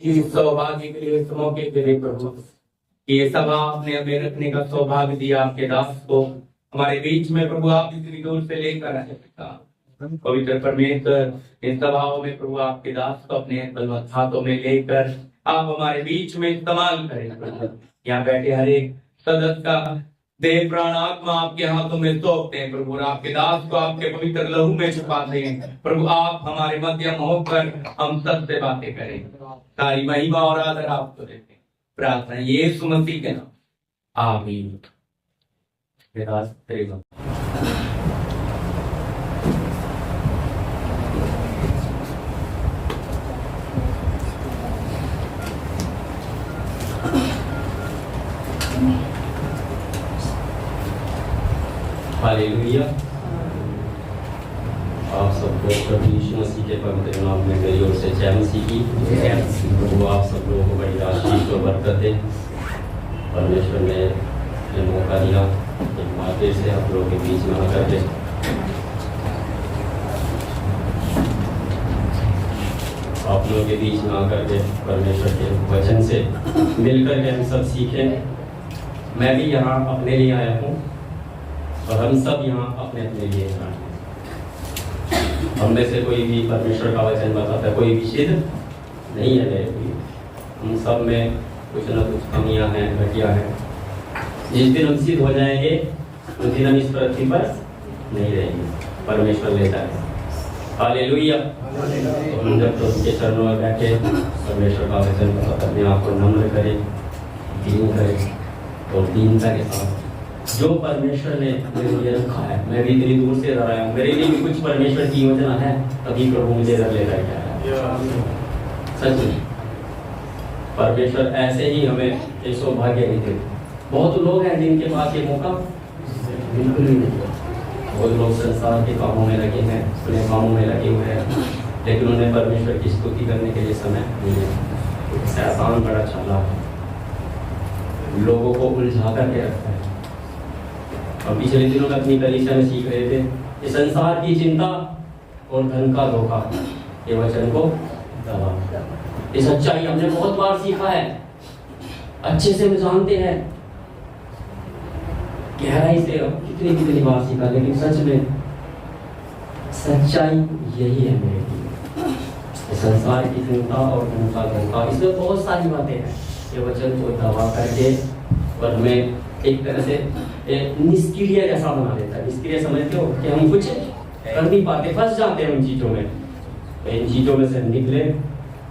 इस सौभाग्य के लिए, इस मौके के लिए प्रभु, कि ये सभा आपने हमें रखने का सौभाग्य दिया आपके दास को हमारे बीच में प्रभु। आप इतनी दूर से लेकर आए पिता पवित्र परमेश्वर, इन सभाओं में प्रभु आपके दास को अपने बलवंत हाथों में लेकर आप हमारे बीच में इस्तेमाल करें प्रभु। यहाँ बैठे हर एक सदस्य का देह प्राण आत्मा आपके हाथों में सौंपते हैं प्रभु, और आपके दास को आपके पवित्र लहू में छुपाते हैं प्रभु। आप हमारे मध्यम होकर हम सबसे बातें करें। सारी महिमा और आदर आपको देते हैं, प्रार्थना यीशु मसीह के नाम, आमीन। हालेलुया। आप सबको प्रभु यीशु मसीह के पवित्र नाम में मेरी ओर से जय मसीह की। प्रभु आप सब लोगों को बड़ी आशीष और बरकत दे। परमेश्वर ने ये मौका दिया एक बार फिर से आप लोगों के बीच में आकर के आप लोगों के बीच में आकर के परमेश्वर के वचन से मिलकर के हम सब सीखें। मैं भी यहाँ अपने लिए आया हूँ और हम सब यहाँ अपने अपने लिए आए हैं। हम में से कोई भी परमेश्वर का वचन बताता है, कोई भी सिद्ध नहीं है मेरे लिए। हम सब में कुछ न कुछ कमियां हैं, घटिया हैं। जिस दिन हम सिद्ध हो जाएंगे उस दिन हम इस पृथ्वी पर नहीं रहेंगे, परमेश्वर लेता है। हालेलुया। तो हम जब तो उनके चरणों में बैठे परमेश्वर का वचन बताते अपने आप को नम्र करें, दीन करें और दीनता के साथ जो परमेश्वर ने मेरे लिए रखा है। मैं भी इतनी दूर से इधर आया हूँ, मेरे लिए भी कुछ परमेश्वर की योजना है, तभी प्रभु मुझे इधर लेकर के आया। सच में परमेश्वर ऐसे ही हमें ये सौभाग्य नहीं देते। बहुत लोग हैं जिनके पास ये मौका बिल्कुल ही नहीं। बहुत लोग संसार के कामों में लगे हैं, अपने कामों में लगे हुए हैं, लेकिन उन्हें परमेश्वर की स्तुति करने के लिए समय नहीं है। शैतान बड़ा चालाक है, लोगों को उलझा करके रखता है। और पिछले दिनों में अपनी कलीसिया में सीख रहे थे कि संसार की चिंता और धन का धोखा ये वचन को दबा। ये सच्चाई हमने बहुत बार सीखा है, अच्छे से हम जानते हैं, गहराई से कितनी कितनी बार सीखा, लेकिन सच में सच्चाई यही है मेरे लिए। संसार की चिंता और धन का धोखा, इसमें बहुत सारी बातें हैं। ये वचन को दबा करके और हमें एक तरह से निष्क्रिय जैसा बना देता है। निष्क्रिय समझते हो कि हम कुछ कर नहीं पाते, फंस जाते हैं उन चीज़ों में। तो इन चीज़ों में से निकले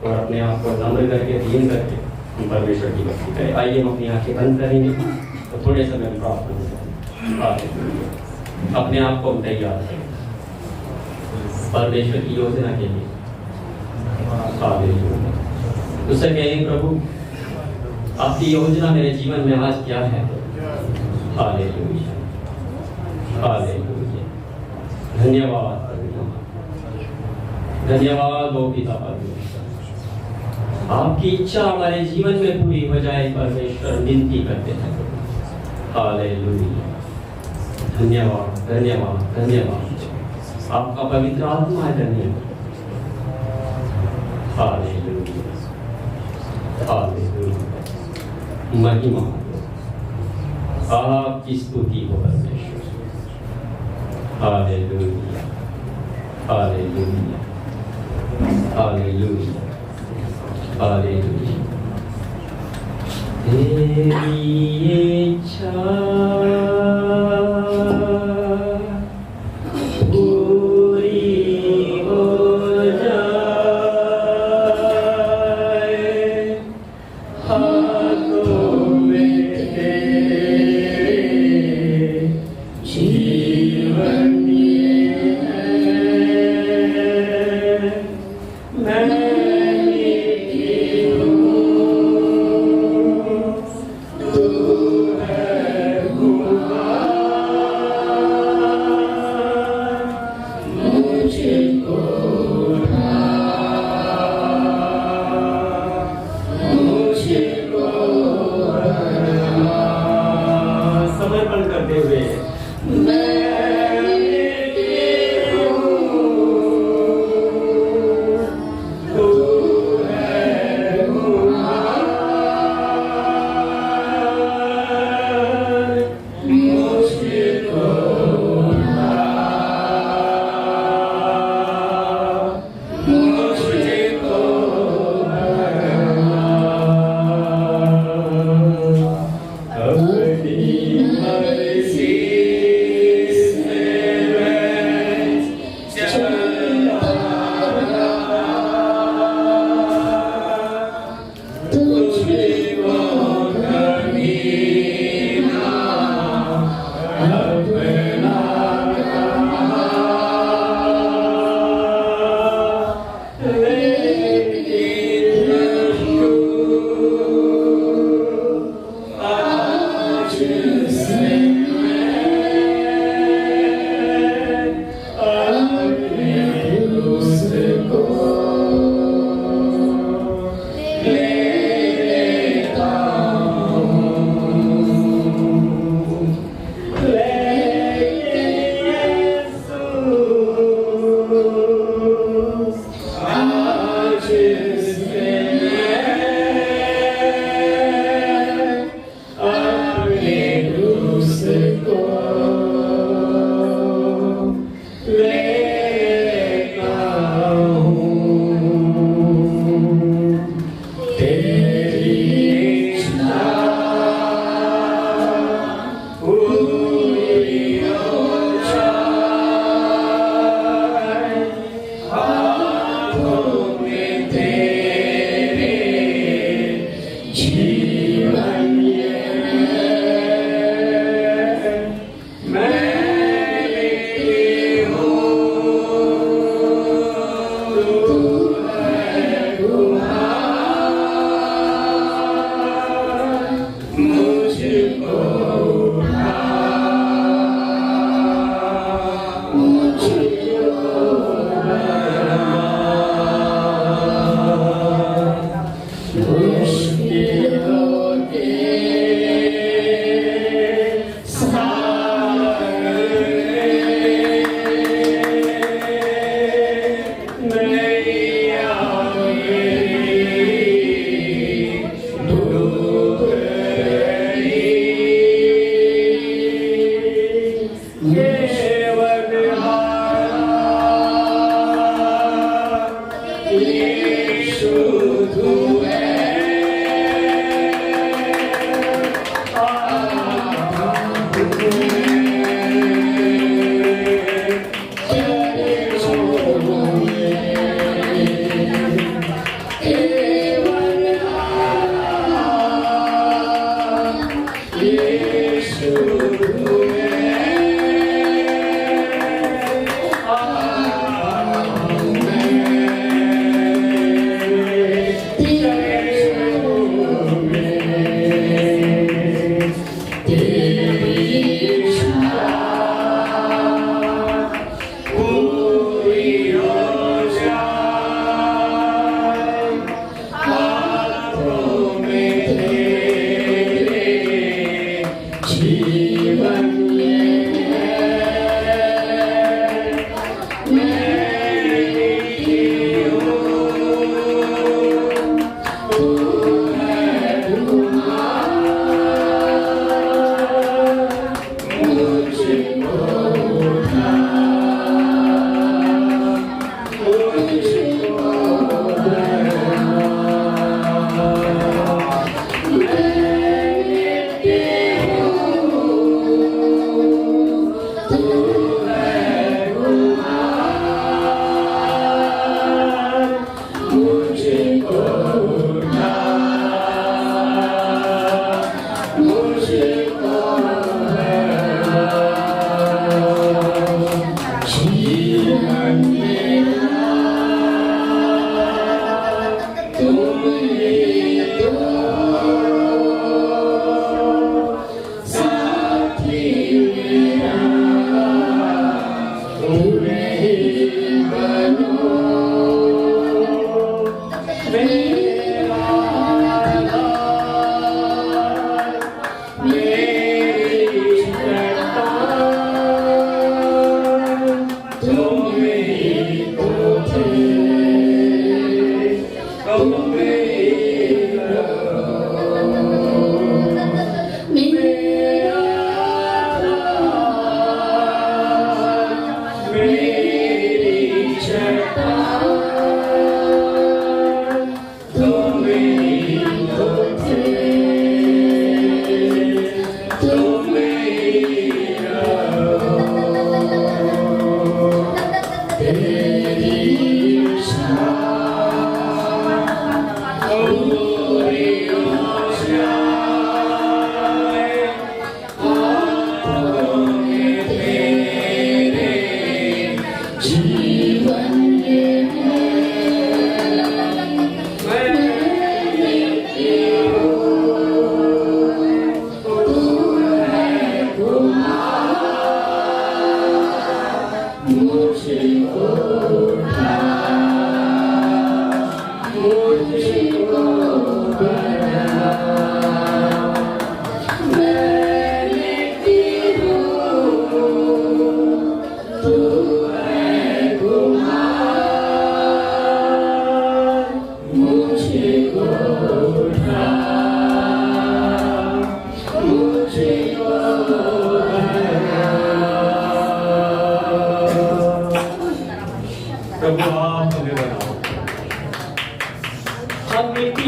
और अपने आप को नम्र करके, दीन करके हम परमेश्वर की भक्ति करें। आइए हम अपनी आंखें बंद करेंगे तो थोड़े समय में प्रार्थना करें। अपने आप को तैयार करें परमेश्वर की योजना के लिए। उससे कहें प्रभु आपकी योजना मेरे जीवन में आज क्या है। Hallelujah, hallelujah. धन्यवाद, धन्यवाद ओ पिता परमेश्वर। आपकी इच्छा हमारे जीवन में पूरी हो जाए परमेश्वर, विनती करते हैं। हालेलुया, धन्यवाद, धन्यवाद, धन्यवाद। आपका पवित्र आत्मा है, धन्यवाद। Hallelujah, hallelujah. महिमा आपकी स्तुति हो परमेश्वर। Hallelujah, hallelujah, hallelujah, hallelujah. तेरी इच्छा पूरी हो जाए, हाथों में जीवन ये है, मैं लिखी हूँ, तू है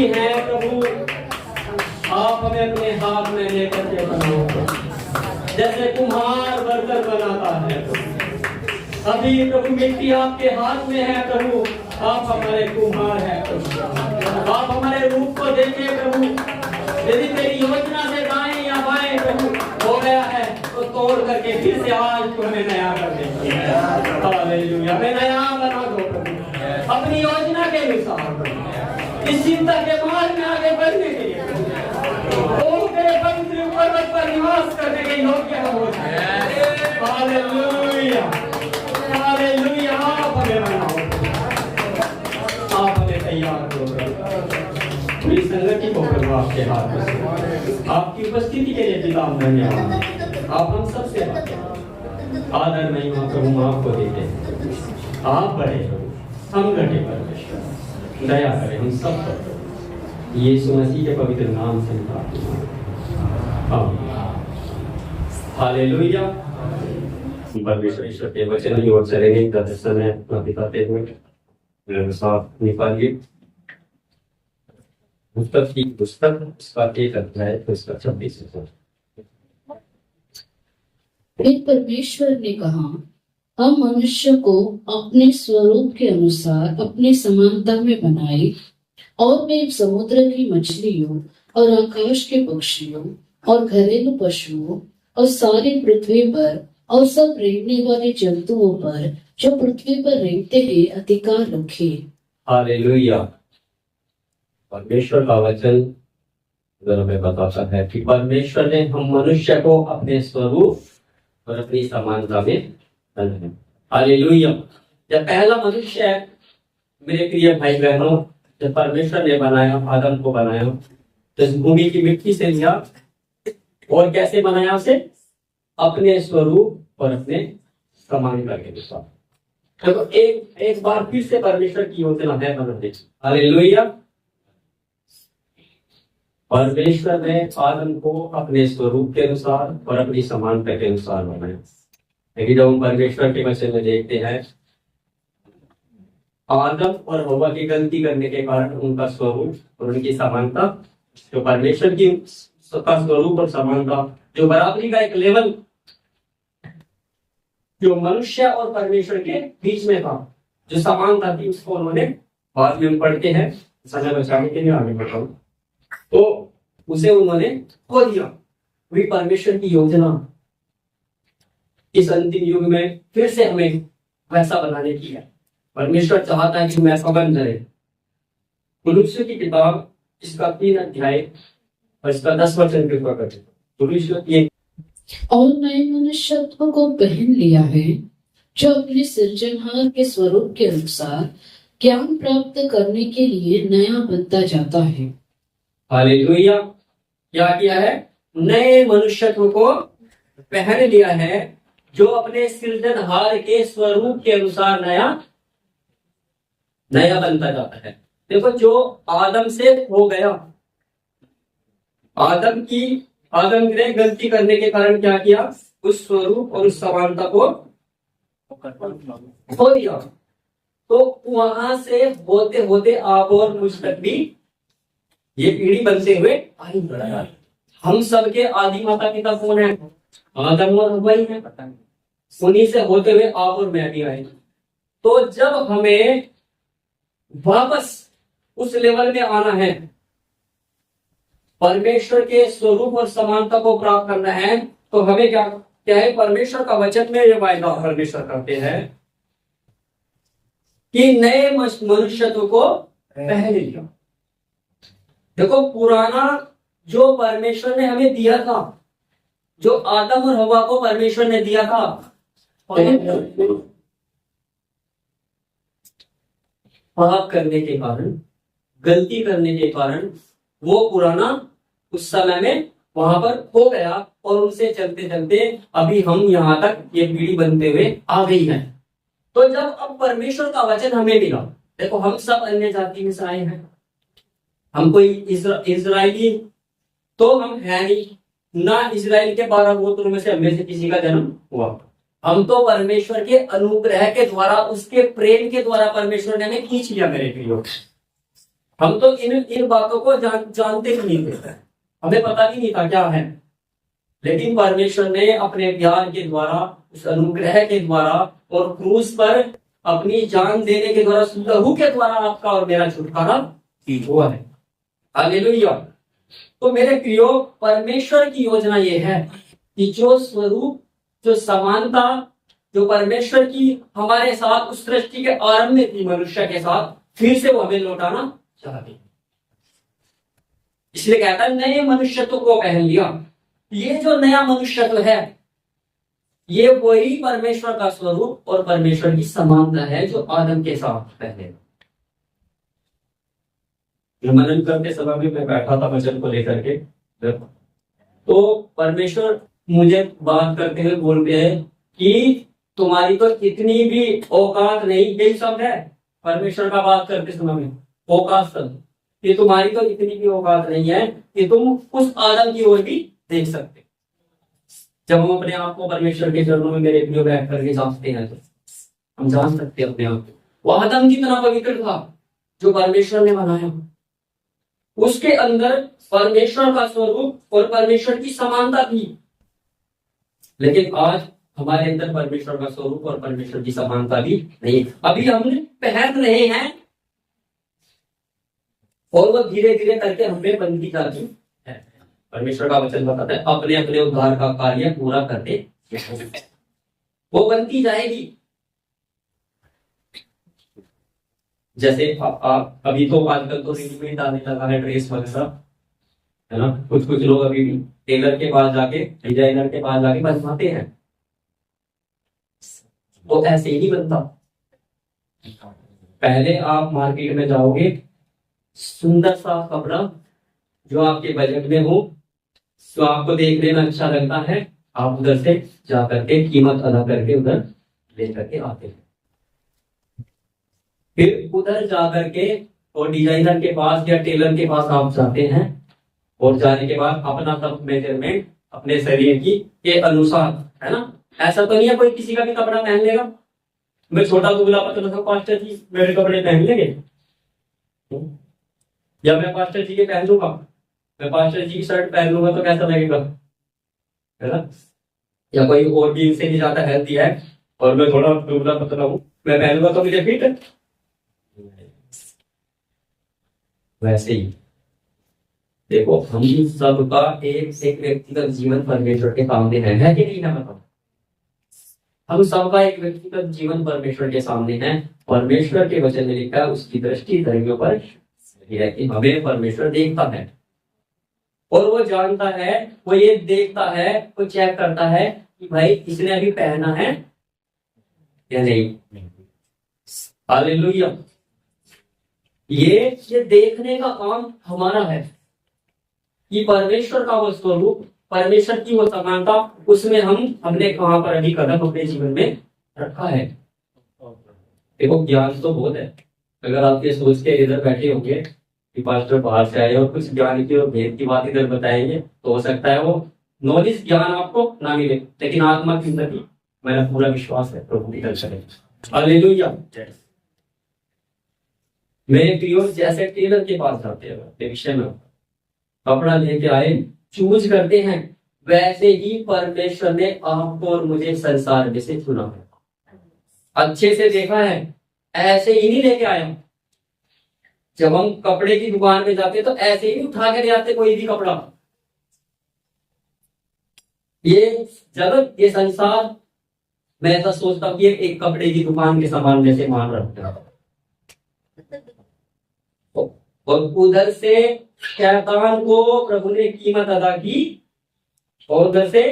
हैं प्रभु, आप हमें अपने हाथ में लेकर के बनाओ, जैसे कुम्हार बर्तन बनाता है प्रभु। अभी प्रभु मिट्टी आपके हाथ में है प्रभु, आप हमारे कुम्हार हैं प्रभु। आप हमारे रूप को देखे प्रभु, यदि तेरी योजना से दाएं या बाएं प्रभु हो गया है तो तोड़ करके फिर से आज तू हमें नया कर दे। हालेलुया, हमें नया बना दो प्रभु, अपनी योजना के अनुसार प्रभु, इस चिंता के मार्ग में आगे बढ़ने के लिए ओ तेरे पवित्र पर्वत पर निवास करने के योग्य हम हो जाए। हालेलुया, हालेलुया, आप हमें बनाओ, आप हमें तैयार करो प्रभु। पूरी संगति को प्रभु आपके हाथ में सौंपते, आपकी उपस्थिति के लिए पिता धन्यवाद। आप हम सबसे आदर महिमा प्रभु आपको देते हैं। आप बड़े प्रभु, हम घटे परमेश्वर, दया करें हम सब पर प्रभु, यीशु मसीह के पवित्र नाम से आमीन। हालेलुया। परमेश्वर के वचन की ओर चलेंगे। दर्शन है अपना बिताते हुए साफ निकालिए पुस्तक की पुस्तक, इसका एक अध्याय तो इसका 26 फिर परमेश्वर ने कहा, हम मनुष्य को अपने स्वरूप के अनुसार अपनी समानता में बनाए और वे समुद्र की मछलियों और आकाश के पक्षियों और घरेलू पशुओं और सारी पृथ्वी पर और सब रेंगने वाले जंतुओं पर जो पृथ्वी पर रेंगते हैं अधिकार रखे। हालेलुया। परमेश्वर का वचन हमें बताता है कि परमेश्वर ने हम मनुष्य को अपने स्वरूप और अपनी समानता में बनाया। हालेलुया। जब पहला मनुष्य है मेरे प्रिय भाई बहनों, जब परमेश्वर ने बनाया, आदम को बनाया, तो इस भूमि की मिट्टी से लिया और कैसे बनाया उसे? अपने स्वरूप और अपने समानता के अनुसार। तो एक बार फिर से परमेश्वर की योजना है बनाने की। हालेलुया। परमेश्वर ने आदम को अपने स्वरूप के अनुसार और अपनी समानता के अनुसार बनाया। लेकिन जब हम परमेश्वर के वचन में देखते हैं, आदम और हव्वा की गलती करने के कारण उनका स्वरूप और उनकी समानता, जो परमेश्वर की का स्वरूप और समानता, जो बराबरी का एक लेवल जो मनुष्य और परमेश्वर के बीच में था, जो समानता थी, उसको उन्होंने, बाद में हम पढ़ते हैं, समय बचाने के लिए आगे बढ़ाऊं, तो उसे उन्होंने खो दिया। वही परमेश्वर की योजना इस अंतिम युग में फिर से हमें वैसा बनाने की है। परमेश्वर चाहता है कि हम ऐसा बन जाए। कुलुस्से की किताब इसका 3 अध्याय और इसका 10 वचन कृपा करें। कुलुस्से की और नए मनुष्यत्व को पहन लिया है, जो अपने सृजनहार के स्वरूप के अनुसार ज्ञान प्राप्त करने के लिए नया बनता जाता है। हालेलुया। क्या किया है? नए मनुष्यत्व को पहन लिया है, जो अपने सृजनहार के स्वरूप के अनुसार नया बनता जाता है। देखो, जो आदम से हो गया, आदम ने गलती करने के कारण क्या किया? उस स्वरूप और उस समानता को खो दिया। तो वहां से होते होते आप और मुझ तक भी ये पीढ़ी बनते हुए आई। हम सबके आदि माता पिता कौन है? आदम और हव्वा ही है। उन्हीं से होते हुए आप और मैं भी आए। तो जब हमें वापस उस लेवल में आना है, परमेश्वर के स्वरूप और समानता को प्राप्त करना है, तो हमें क्या है? परमेश्वर का वचन में ये वायदा परमेश्वर करते हैं कि नए मनुष्यत्व को पहन लिया। देखो, पुराना जो परमेश्वर ने हमें दिया था, जो आदम और हव्वा को परमेश्वर ने दिया था, पाप करने के कारण, गलती करने के कारण वो पुराना उस समय में वहां पर खो गया और उनसे चलते चलते अभी हम यहाँ तक ये पीढ़ी बनते हुए आ गई है। तो जब अब परमेश्वर का वचन हमें मिला, देखो हम सब अन्य जाति में से आए हैं, हम कोई इजरायली तो हम है नहीं, ना इजराइल के 12 गोत्रों में से हमें से किसी का जन्म हुआ। हम तो परमेश्वर के अनुग्रह के द्वारा, उसके प्रेम के द्वारा परमेश्वर ने हमें खींच लिया। मेरे प्रियो, हम तो इन बातों को जानते ही नहीं थे, हमें पता भी नहीं था क्या है। लेकिन परमेश्वर ने अपने प्यार के द्वारा, उस अनुग्रह के द्वारा और क्रूस पर अपनी जान देने के द्वारा, लहू के द्वारा आपका और मेरा छुटकारा हुआ है। हालेलुया। तो मेरे प्रियो, परमेश्वर की योजना ये है कि जो स्वरूप, जो समानता जो परमेश्वर की हमारे साथ उस सृष्टि के आरंभ में थी मनुष्य के साथ, फिर से वो हमें लौटाना चाहते हैं। इसलिए कहता है नए मनुष्यत्व को पहन लिया। ये जो नया मनुष्यत्व है, ये वही परमेश्वर का स्वरूप और परमेश्वर की समानता है जो आदम के साथ पहले। मनन करते समय भी मैं बैठा था वचन को लेकर के, तो परमेश्वर मुझे बात करते हुए बोलते हैं कि तुम्हारी तो इतनी भी औकात नहीं, यही शब्द है परमेश्वर का बात करते समय में, औकात शब्द, कि तुम्हारी तो इतनी भी औकात नहीं है कि तुम उस आदम की ओर भी देख सकते। जब हम अपने आप को परमेश्वर के चरणों में मेरे प्रियो बैठ करके जांचते हैं तो हम जान सकते हैं अपने आप को। वो आदम कितना पवित्र था जो परमेश्वर ने बनाया, उसके अंदर परमेश्वर का स्वरूप और परमेश्वर की समानता थी। लेकिन आज हमारे अंदर परमेश्वर का स्वरूप और परमेश्वर की समानता भी नहीं। अभी हम पहन रहे हैं और वो धीरे धीरे करके हमें बनती जाती है। परमेश्वर का वचन बताता है अपने अपने उद्धार का कार्य पूरा करते वो बनती जाएगी। जैसे अभी तो आजकल तो रेडीमेड आने लगा है ड्रेस वगैरह, है ना। कुछ कुछ लोग अभी भी टेलर के पास जाके, डिजाइनर के पास जाके बनवाते हैं, तो ऐसे ही बनता। पहले आप मार्केट में जाओगे, सुंदर सा कपड़ा जो आपके बजट में हो, जो आपको देखने में अच्छा लगता है, आप उधर से जा करके कीमत अदा करके उधर ले करके आते हैं। फिर उधर जा करके और डिजाइनर के पास या टेलर के पास आप जाते हैं, और जाने के बाद अपना सब मेजरमेंट अपने शरीर की के अनुसार, है ना। ऐसा तो नहीं है कोई किसी का भी कपड़ा पहन लेगा। मैं छोटा दुबला पतला सा पास्टर जी मेरे कपड़े पहन लेंगे, या मैं पास्टर जी के पहन लूंगा, मैं पास्टर जी की शर्ट पहन लूंगा तो कैसा लगेगा, है ना। या कोई और भी इनसे नहीं ज्यादा हेल्थी है और मैं थोड़ा दुबला पतला हूं, मैं पहनूंगा तो मुझे फिट है। वैसे ही देखो, हम सबका एक व्यक्तिगत जीवन परमेश्वर के सामने है कि नहीं है, बताओ। हम सबका एक व्यक्तिगत जीवन परमेश्वर के सामने है। परमेश्वर के वचन में लिखा है उसकी दृष्टि धर्मियों पर है कि हमें परमेश्वर देखता है और वो जानता है, वो ये देखता है, वो चेक करता है कि भाई इसने अभी पहना है या नहीं। हालेलुया। ये देखने का काम हमारा है कि परमेश्वर का वो स्वरूप, परमेश्वर की वो समानता, उसमें हमने कहां पर अभी कदम अपने जीवन में रखा है। देखो, ज्ञान तो बहुत है। अगर आप ये सोच के इधर बैठे होंगे कि पास्टर बाहर से आए और कुछ ज्ञान की और भेद की बात इधर बताएंगे, तो हो सकता है वो नॉलेज ज्ञान आपको ना मिले, लेकिन आत्मा की उन्नति मेरा पूरा विश्वास है प्रभु की तरफ से। हालेलुया। मेरे प्रियो, जैसे टेलर के पास जाते हैं अपने विषय में कपड़ा लेके आए, चूज करते हैं, वैसे ही परमेश्वर ने आपको और मुझे संसार में से चुना है, अच्छे से देखा है, ऐसे ही नहीं लेके आया। जब हम कपड़े की दुकान में जाते तो ऐसे ही उठा के ले आते कोई भी कपड़ा। ये जगत, ये संसार, मैं ऐसा सोचता हूँ कि एक कपड़े की दुकान के सामान जैसे मान रखता है, और उधर से शैतान को प्रभु ने कीमत अदा की और उधर से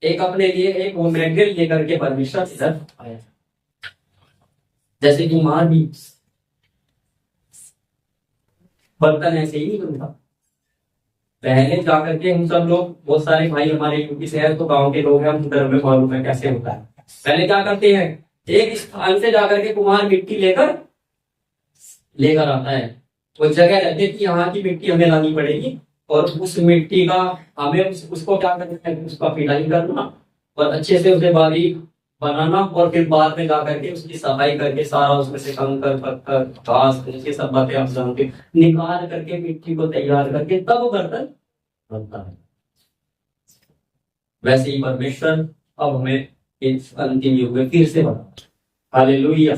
एक अपने लिए एक वो मेटेरियल लेकर के परमेश्वर इधर आया। जैसे कि मार भी बर्तन ऐसे ही नहीं बनता। पहले जाकर के हम सब लोग, बहुत सारे भाई हमारे यूपी से है, तो गांव के लोग हैं, हम उधर में मालूम है कैसे होता है। पहले क्या करते हैं, एक स्थान से जाकर के कुम्हार मिट्टी लेकर आता है। वो जगह रहती है कि यहाँ की मिट्टी हमें लानी पड़ेगी और उस मिट्टी का हमें उसको क्या करना है, उसका पिटाई करना और अच्छे से उसे बारीक बनाना और फिर बाद में जा करके उसकी सफाई करके सारा उसमें से कंकर पत्थर घास ये सब बातें आप जानते हैं, निकाल करके मिट्टी को तैयार करके तब बर्तन बनता है। वैसे ही परमेश्वर अब हमें इस अंतिम युग में फिर से बना। हालेलुया।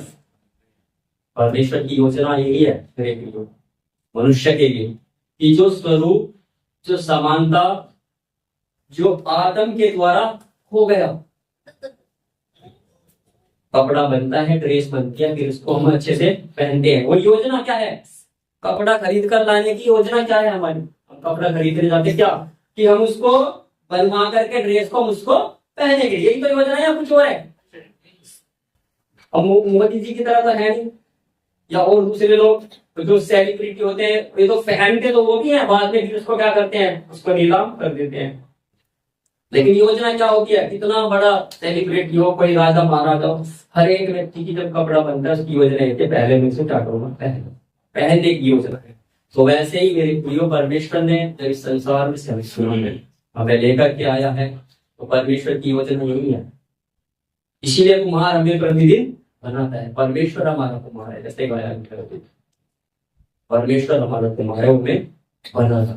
परमेश्वर की योजना यही है मेरे प्रियो मनुष्य के लिए कि जो स्वरूप जो समानता जो आदम के द्वारा हो गया, कपड़ा बनता है, ड्रेस बनती है, फिर उसको हम अच्छे से पहनते हैं। वो योजना क्या है? कपड़ा खरीद कर लाने की योजना क्या है हमारी? हम कपड़ा खरीदने जाते क्या कि हम उसको बनवा करके ड्रेस को हम उसको पहनेंगे, यही तो योजना है या कुछ और है? अब मोदी जी की तरह तो है नहीं, या और दूसरे लोग जो सेलिब्रिटी होते हैं ये तो पहनते तो वो भी है, बाद में फिर उसको क्या करते हैं, उसको नीलाम कर देते हैं। लेकिन योजना क्या होती है? कितना बड़ा सेलिब्रिटी हो, कोई राजा महाराजा हो, हर एक व्यक्ति की जब कपड़ा बनता है उसकी योजना है पहले में से पहनने की योजना है। तो वैसे ही मेरे प्रियो परमेश्वर ने जब इस संसार में हमें लेकर के आया है तो परमेश्वर की योजना यही है। इसीलिए कुम्हार हमें प्रतिदिन बनाता है। परमेश्वर हमारा कुम्हार है, जैसे गाया परमेश्वर हमारा कुम्हार है, उन्हें बना रहा है,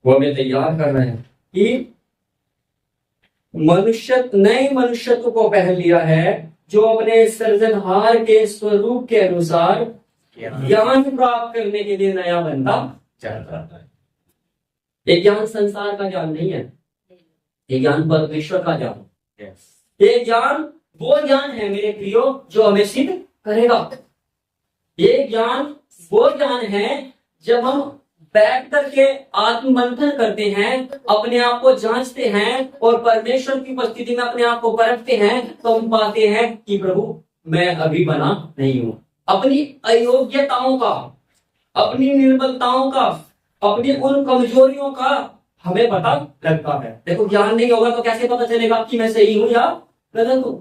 वो हमें तैयार कर रहे हैं कि मनुष्य नए मनुष्यत्व को पहन लिया है जो अपने सृजनहार के स्वरूप के अनुसार ज्ञान प्राप्त करने के लिए नया बंदा चाहता है। ये ज्ञान संसार का ज्ञान नहीं है, ये ज्ञान परमेश्वर का ज्ञान। ये ज्ञान वो ज्ञान है मेरे प्रियो जो हमें सिद्ध करेगा। ये ज्ञान वो ज्ञान है जब हम बैठ करके आत्ममंथन करते हैं, अपने आप को जांचते हैं और परमेश्वर की उपस्थिति में अपने आप को परखते हैं, तो हम पाते हैं कि प्रभु मैं अभी बना नहीं हूं। अपनी अयोग्यताओं का, अपनी निर्बलताओं का, अपनी उन कमजोरियों का हमें पता लगता है। देखो ज्ञान नहीं होगा तो कैसे पता चलेगा कि मैं सही हूं या गलत हूं?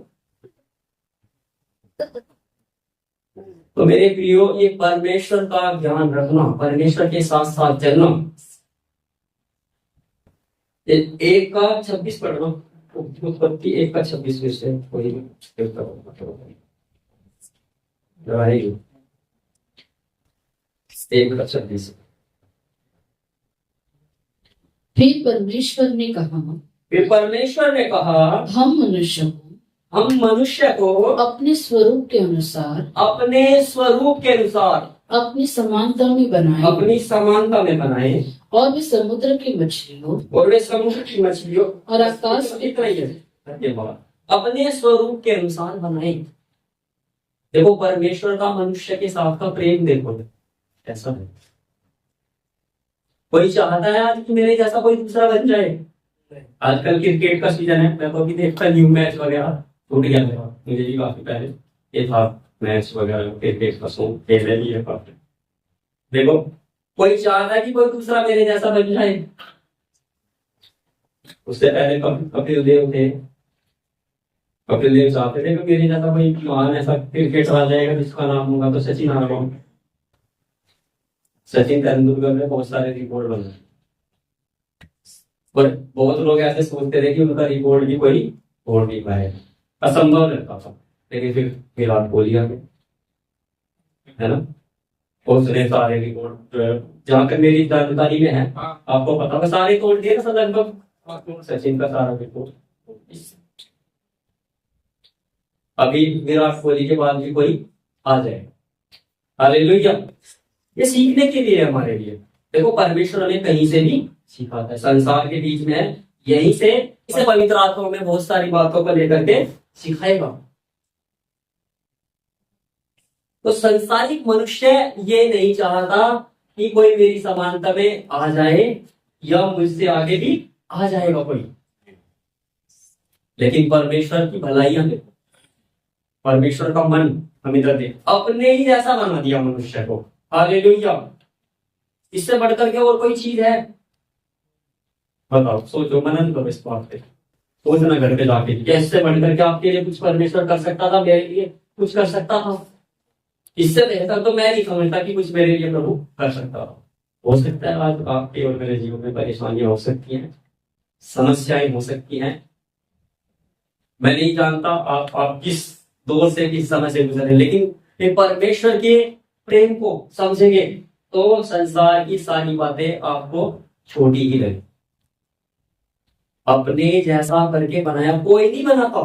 तो मेरे प्रियो ये परमेश्वर का ज्ञान रखना, परमेश्वर के साथ साथ चलना। 1:26 पढ़ना, उत्पत्ति 1:26 फिर से कोई 1:26। फिर परमेश्वर ने कहा हम मनुष्य को अपने स्वरूप के अनुसार अपनी समानता में बनाए और वे समुद्र की मछलियों और आकाश के अपने स्वरूप के अनुसार बनाए। देखो परमेश्वर का मनुष्य के साथ का प्रेम देखो ऐसा है। कोई चाहता है आज कि मेरे जैसा कोई दूसरा बन जाए। आजकल क्रिकेट का सीजन है, मैं तो अभी देखता न्यू मैच वगैरह टूट गया मेरा, मुझे भी काफी पहले ये था मैच वगैरह क्रिकेट का शौक खेलने भी है काफी। देखो कोई चाहता है कि कोई दूसरा मेरे जैसा बन जाए। उससे पहले कपिल देव चाहते थे कि मेरे जैसा कोई महान ऐसा क्रिकेट आ जाएगा जिसका नाम होगा तो सचिन आ रहा। सचिन तेंदुलकर ने बहुत सारे रिकॉर्ड बनाए, पर बहुत लोग ऐसे सोचते थे कि उनका रिकॉर्ड भी कोई तोड़ नहीं पाए, असंभव लगता था। लेकिन फिर विराट कोहली आ गए, है ना। बहुत सारे रिकॉर्ड जहां तक मेरी जानकारी में है, आपको पता होगा, सारे तोड़ दिए ना लगभग सचिन का सारा रिकॉर्ड। अभी विराट कोहली के बाद भी कोई आ जाए। हालेलुया। ये सीखने के लिए हमारे लिए। देखो परमेश्वर ने कहीं से भी सीखा था, संसार के बीच में है, यहीं से इसे पवित्र आत्मा में बहुत सारी बातों को लेकर के सिखाएगा। तो संसारिक मनुष्य ये नहीं चाहता कि कोई मेरी समानता में आ जाए या मुझसे आगे भी आ जाएगा कोई। लेकिन परमेश्वर की भलाइयां देखो, परमेश्वर का मन हमें दे अपने ही जैसा बना दिया मनुष्य को। हालेलुया। इससे बढ़कर के और कोई चीज है? बताओ, सोचो, मनन करो इस बात पे, सोचना घर पे जाके, इससे बढ़कर के आपके लिए कुछ परमेश्वर कर सकता था, मेरे लिए कुछ कर सकता था? इससे बेहतर तो मैं नहीं समझता कि कुछ मेरे लिए प्रभु कर सकता था। हो सकता है आज आपके और मेरे जीवन में परेशानियां हो सकती हैं, समस्याएं हो सकती हैं, मैं नहीं जानता आप किस दौर से किस समय से गुजरे, लेकिन ये परमेश्वर के प्रेम को समझेंगे तो संसार की सारी बातें आपको छोटी ही लगे। अपने जैसा करके बनाया, कोई नहीं बनाता,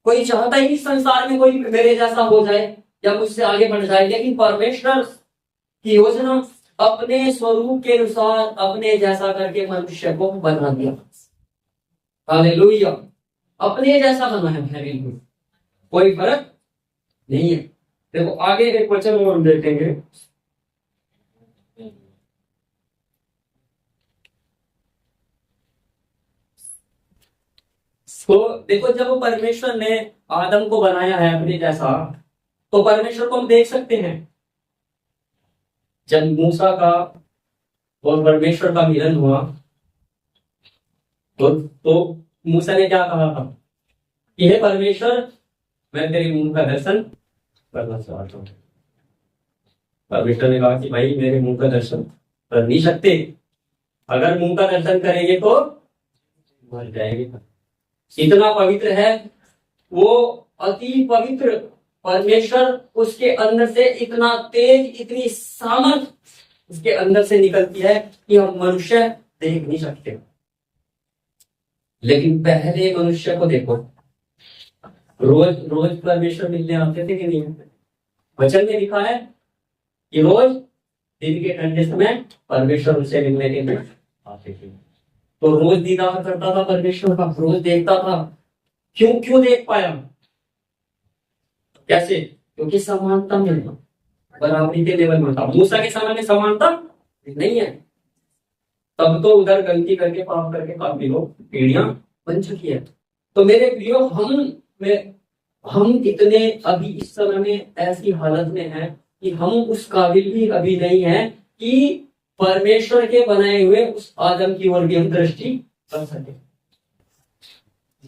कोई चाहता ही नहीं संसार में कोई मेरे जैसा हो जाए या मुझसे आगे बढ़ जाए, लेकिन परमेश्वर की योजना अपने स्वरूप के अनुसार अपने जैसा करके मनुष्य को बना दिया। हालेलुया, अपने जैसा बना है, हालेलुया, कोई फर्क नहीं है। देखो आगे एक वचन और हम देखेंगे, तो देखो जब परमेश्वर ने आदम को बनाया है अपने जैसा, तो परमेश्वर को हम देख सकते हैं। जब मूसा का और परमेश्वर का मिलन हुआ तो मूसा ने क्या कहा था कि हे परमेश्वर, मैं तेरे मुंह का दर्शन करना चाहता हूँ। परमेश्वर ने कहा कि भाई मेरे मुंह का दर्शन कर नहीं सकते, अगर मुंह का दर्शन करेंगे तो मर जाएंगे। इतना पवित्र है वो, अति पवित्र परमेश्वर, उसके अंदर से इतना तेज, इतनी सामर्थ उसके अंदर से निकलती है कि हम मनुष्य देख नहीं सकते। लेकिन पहले मनुष्य को देखो, रोज रोज परमेश्वर मिलने आते थे कि नहीं? वचन में लिखा है कि रोज दिन के ठंडे समय परमेश्वर उनसे मिलने के लिए आते थे। तो रोज दीदार करता था परमेश्वर का, रोज देखता था। क्यों देख पाया? कैसे? क्योंकि समानता में था, बराबरी के लेवल में था। मूसा के समय में समानता नहीं है, तब तो उधर गलती करके पाप करके काफी लोग पीढ़ियां बन चुकी है। तो मेरे प्रियो, हम इतने अभी इस समय में ऐसी हालत में हैं कि हम उस काबिल भी अभी नहीं है कि परमेश्वर के बनाए हुए उस आदम की ओर भी हम दृष्टि कर सके।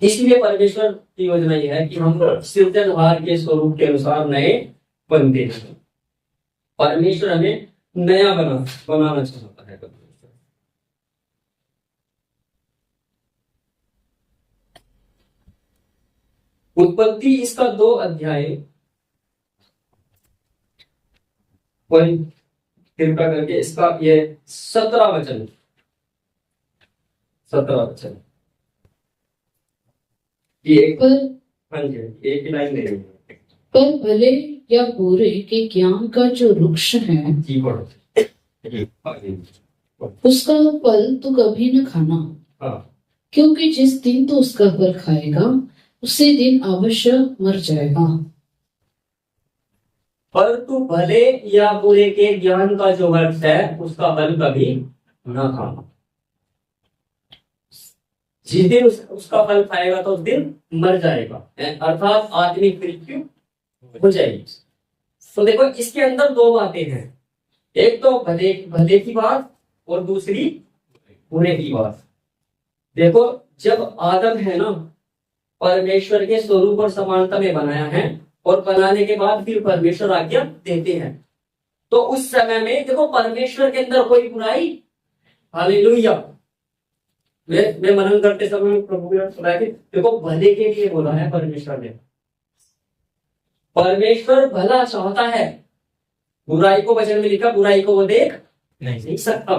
इसलिए परमेश्वर की योजना यह है कि हम सृजनहार के स्वरूप के अनुसार नए बनते हैं। परमेश्वर हमें नया बनाना चाहता है। उत्पत्ति इसका 2 अध्याय, कृपया करके इसका ये 17 वचन पर हाँ जी, एक ही लाइन नहीं। पर भले या बुरे के ज्ञान का जो वृक्ष है, जी पढ़ो। उसका फल तो कभी न खाना, हाँ, क्योंकि जिस दिन तो उसका फल खाएगा उसी दिन अवश्य मर जाएगा। परंतु भले या बुरे के ज्ञान का जो वृक्ष है उसका फल कभी न खाना। जिस दिन उसका फल खाएगा तो उस दिन मर जाएगा, अर्थात आत्मिक मृत्यु हो जाएगी। तो देखो इसके अंदर 2 बातें हैं, एक तो भले की बात और दूसरी बुरे की बात। देखो जब आदम है ना, परमेश्वर के स्वरूप और समानता में बनाया है, और बनाने के बाद फिर परमेश्वर आज्ञा देते हैं, तो उस समय में देखो परमेश्वर के अंदर कोई बुराई, हालेलुया। मैं मनन करते समय प्रभु ने सुनाया कि देखो भले के लिए बोला है परमेश्वर ने। परमेश्वर भला चाहता है, बुराई को वचन में लिखा, बुराई को वो देख नहीं सकता।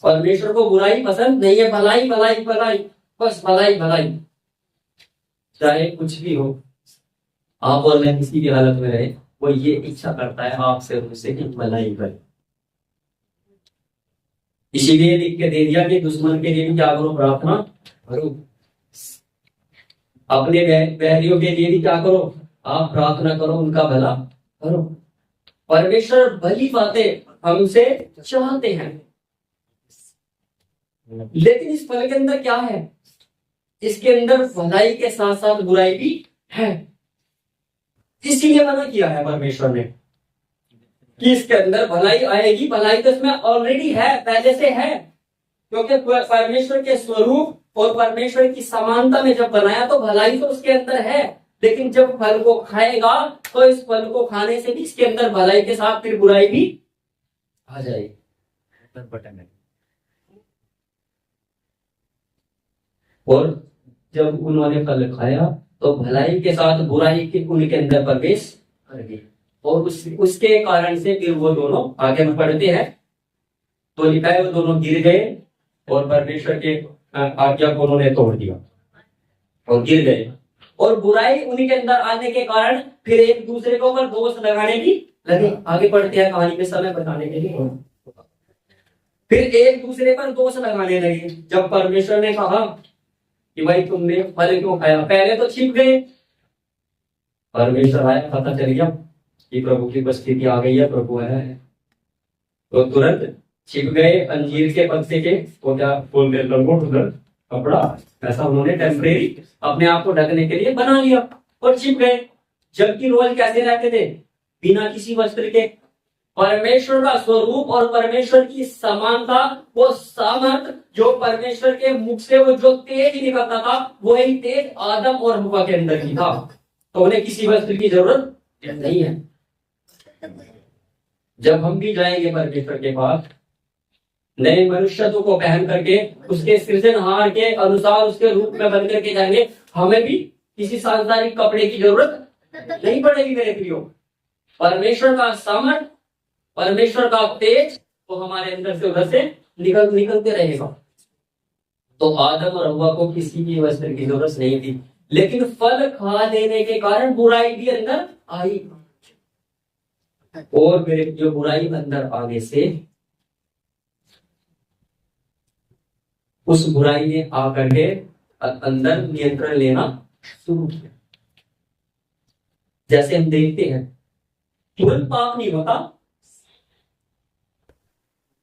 परमेश्वर को बुराई पसंद नहीं है, भलाई भलाई भलाई, बस भलाई भलाई। चाहे कुछ भी हो, आप और मैं किसी भी हालत में रहे, वो ये इच्छा करता है आपसे और मुझसे कि भलाई करे। इसीलिए लिख के दे दिया कि दुश्मन के लिए भी क्या करो, प्रार्थना करो। अपने बैरियों के लिए भी क्या करो, आप प्रार्थना करो, उनका भला करो। परमेश्वर भली बातें हमसे चाहते हैं, लेकिन इस फल के अंदर क्या है? इसके अंदर भलाई के साथ साथ बुराई भी है। इसीलिए मना किया है परमेश्वर ने कि इसके अंदर भलाई आएगी। भलाई तो इसमें ऑलरेडी है, पहले से है, क्योंकि परमेश्वर के स्वरूप और परमेश्वर की समानता में जब बनाया तो भलाई तो उसके अंदर है। लेकिन जब फल को खाएगा तो इस फल को खाने से भी इसके अंदर भलाई के साथ फिर बुराई भी आ जाएगी। और जब उन्होंने फल खाया तो भलाई के साथ बुराई के उनके अंदर प्रवेश कर गई, और उसके कारण से फिर वो दोनों आगे में पढ़ते हैं तो लिखा है वो दोनों गिर गए और परमेश्वर के आज्ञा को उन्होंने तोड़ दिया और गिर गए, और बुराई उनके अंदर आने के कारण फिर एक दूसरे के ऊपर दोष लगाने की लगे। आगे पढ़ते हैं कहानी में, समय बताने के लिए। फिर एक दूसरे पर दोष लगाने लगे। जब परमेश्वर ने कहा कि भाई तुमने फल क्यों खाया, पहले तो छिप गए। परमेश्वर आया, पता चल गया कि प्रभु की उपस्थिति आ गई है, प्रभु आया है, तो तुरंत छिप गए अंजीर के पत्ते के, वो क्या बोलते हैं, कपड़ा ऐसा उन्होंने टेम्परेरी अपने आप को ढकने के लिए बना लिया और छिप गए। जबकि रोज कैसे रहते थे, बिना किसी वस्त्र के। परमेश्वर का स्वरूप और परमेश्वर की समानता, वो सामर्थ जो परमेश्वर के मुख से वो जो तेज निकलता था, वही तेज आदम और हव्वा के अंदर ही था, तो उन्हें किसी वस्त्र की जरूरत नहीं है। जब हम भी जाएंगे परमेश्वर के पास नए मनुष्यत्व को पहन करके, उसके सृजनहार के अनुसार उसके रूप में बन करके जाएंगे, हमें भी किसी सांसारिक कपड़े की जरूरत नहीं पड़ेगी मेरे प्रियो। परमेश्वर का सामर्थ, परमेश्वर का तेज वो हमारे अंदर से उधर से निकलते रहेगा। तो आदम और हव्वा को किसी भी वस्त्र की जरूरत नहीं थी, लेकिन फल खा लेने के कारण बुराई भी अंदर आई, और मेरे जो बुराई अंदर आने से उस बुराई ने आकर के अंदर नियंत्रण लेना शुरू किया। जैसे हम देखते हैं तुरंत पाप नहीं होता,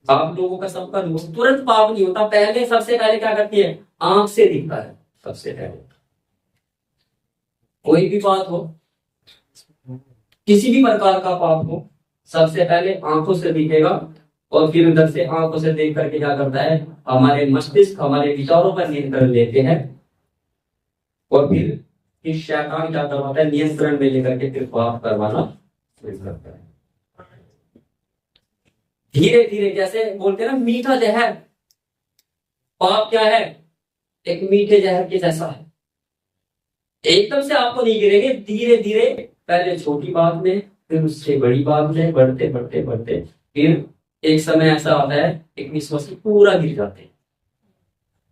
आप लोगों का सबका तुरंत पाप नहीं होता। पहले सबसे पहले क्या करती है, आंख से दिखता है। सबसे पहले कोई भी बात हो, किसी भी प्रकार का पाप हो, सबसे पहले आंखों से दिखेगा, और फिर उधर से आंखों से देख करके क्या करता है, हमारे मस्तिष्क हमारे विचारों पर नियंत्रण लेते हैं, और फिर इस शैतान क्या करवाता है, नियंत्रण में लेकर के फिर पाप करवाना शुरू करता है। धीरे धीरे, जैसे बोलते हैं ना मीठा जहर, पाप क्या है, एक मीठे जहर के जैसा है। एकदम से आपको नहीं गिरेंगे, धीरे धीरे, पहले छोटी बात में, फिर उससे बड़ी बात में, बढ़ते बढ़ते बढ़ते फिर एक समय ऐसा आता है एक विश्वासी पूरा गिर जाते हैं।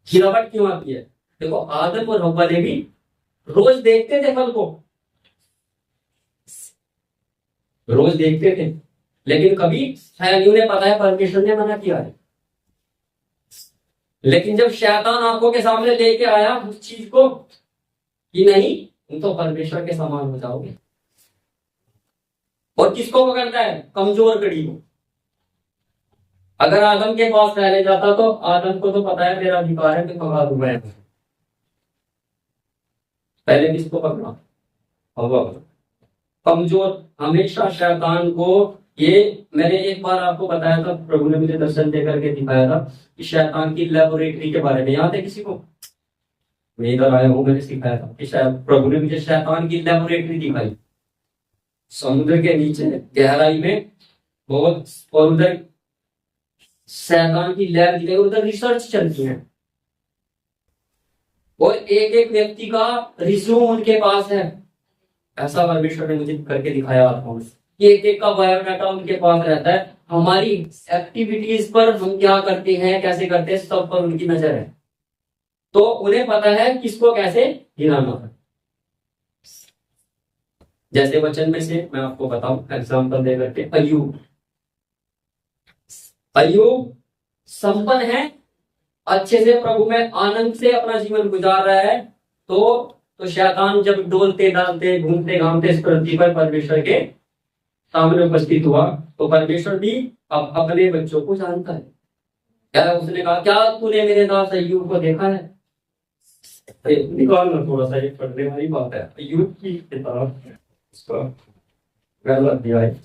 गिरावट क्यों आती है, देखो आदम और हव्वा ने भी रोज देखते थे फल को, रोज देखते थे, लेकिन कभी उन्हें पता है परमेश्वर ने मना किया है। लेकिन जब शैतान आंखों के सामने लेके आया उस चीज को कि नहीं तुम तो परमेश्वर के समान हो जाओगे, और किसको पकड़ता है, कमजोर कड़ी को। अगर आदम के पास रहने जाता तो आदम को तो पता है मेरा अधिकार है, मैं पकड़ा दूंगा। पहले किसको पकड़ा, हव्वा। कमजोर, हमेशा शैतान को, ये मैंने एक बार आपको बताया था, प्रभु ने मुझे दर्शन दे करके दिखाया था कि शैतान की लेबोरेटरी के बारे में, याद है किसी को? मैं इधर आया हूँ, मैंने सिखाया था कि प्रभु ने मुझे शैतान की लेबोरेटरी दिखाई। समुद्र के नीचे गहराई में बहुत, और उधर शैतान की लैब दिखाई, उधर रिसर्च चलती है, और एक एक व्यक्ति का रिज्यूम उनके पास है। ऐसा परमेश्वर ने मुझे करके दिखाया आपको, एक एक का बायोडाटा उनके पास रहता है। हमारी एक्टिविटीज पर हम क्या करते हैं, कैसे करते हैं, सब पर उनकी नजर है। तो उन्हें पता है किसको कैसे गिराना है। जैसे वचन में से मैं आपको बताऊं, एग्जाम्पल दे करके, अय्यूब संपन्न है, अच्छे से प्रभु में आनंद से अपना जीवन गुजार रहा है, तो शैतान जब डोलते डालते घूमते घामते इस पृथ्वी पर परमेश्वर के सामने उपस्थित हुआ, तो परमेश्वर भी अब अपने बच्चों को जानता है। क्या उसने कहा, क्या तूने मेरे दास अय्यूब को देखा है? निकालना थोड़ा सा, ये पढ़ने वाली बात है। अय्यूब की किताब इसका पहला अध्याय,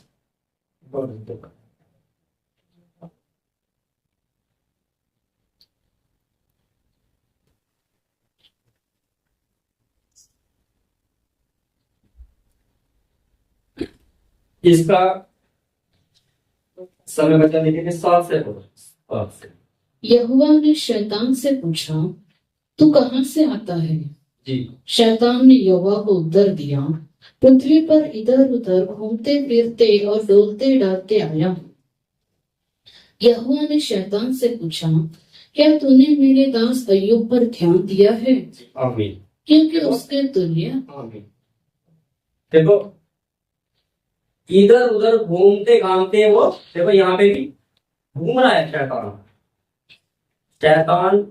इसका समय बचा देखेंगे 7 से। यहोवा ने शैतान से पूछा, तू कहां से आता है? जी। शैतान ने यहोवा को उत्तर दिया, पृथ्वी पर इधर उधर घूमते फिरते और डोलते डालते आया हूं। यहोवा ने शैतान से पूछा, क्या तूने मेरे दास अय्यूब पर ध्यान दिया है, आमीन। क्योंकि उसके तुल्य आमीन। देखो, इधर उधर घूमते घामते वो, देखो यहाँ पे भी घूम रहा है शैतान। शैतान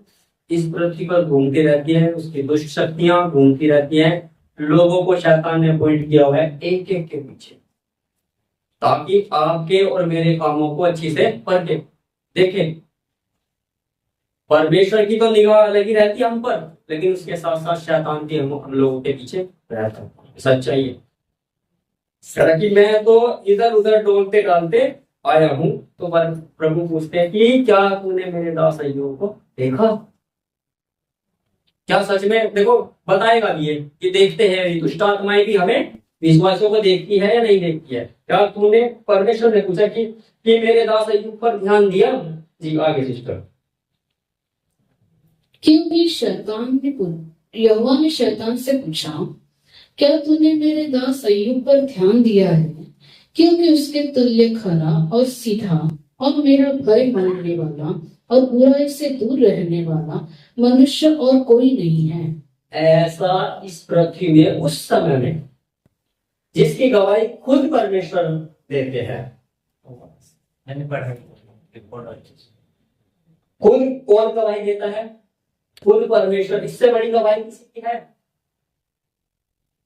इस पृथ्वी पर घूमती रहती है, उसकी दुष्ट शक्तियां घूमती रहती हैं। लोगों को शैतान ने अपॉइंट किया हुआ है एक एक के पीछे, ताकि आपके और मेरे कामों को अच्छी से परखे देखें। परमेश्वर की तो निगाह अलग ही रहती है हम पर, लेकिन उसके साथ साथ शैतान भी हम लोगों के पीछे रहता है। सच्चाई है कि मैं तो इधर उधर डोलते डालते आया हूं। तो प्रभु पूछते हैं कि क्या तूने मेरे दास अय्यूब को देखा? क्या सच में, देखो बताएगा भी ये कि देखते हैं, दुष्ट आत्माएं भी हमें विश्वासियों को देखती है या नहीं देखती है। क्या तूने, परमेश्वर ने पूछा कि मेरे दास अय्यूब पर ध्यान दिया? जी आगे सिस्टर। क्योंकि यहोवा ने शैतान से पूछा, क्या तूने मेरे दास अय्यूब पर ध्यान दिया है, क्योंकि उसके तुल्य खरा और सीधा और मेरा भय मानने वाला और बुराई से दूर रहने वाला मनुष्य और कोई नहीं है। ऐसा इस पृथ्वी में उस समय में जिसकी गवाही खुद परमेश्वर देते हैं। खुद कौन गवाही देता है? खुद परमेश्वर। इससे बड़ी गवाही किसी की है?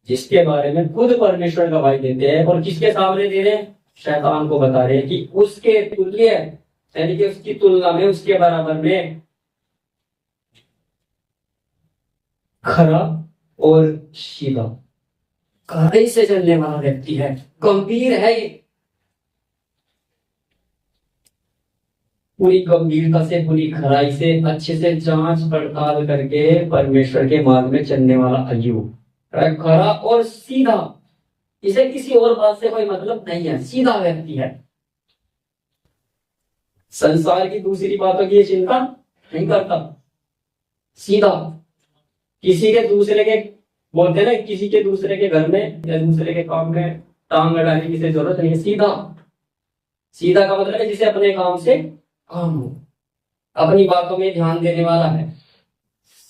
जिसके बारे में खुद परमेश्वर गवाही देते हैं, और किसके सामने दे रहे हैं? शैतान को बता रहे हैं कि उसके तुल्य, यानी कि उसकी तुलना में, उसके बराबर में खरा और सीधा, खराई से चलने वाला व्यक्ति है, गंभीर है ये। पूरी गंभीरता से, पूरी खराई से, अच्छे से जांच पड़ताल करके परमेश्वर के मार्ग में चलने वाला अय्यूब खरा और सीधा। इसे किसी और बात से कोई मतलब नहीं है, सीधा व्यक्ति है। संसार की दूसरी बातों की चिंता नहीं करता, सीधा। किसी के दूसरे के, बोलते हैं ना, किसी के दूसरे के घर में या दूसरे के काम में टांग लगाने की जरूरत नहीं है। सीधा, सीधा का मतलब है जिसे अपने काम से काम हो, अपनी बातों में ध्यान देने वाला है।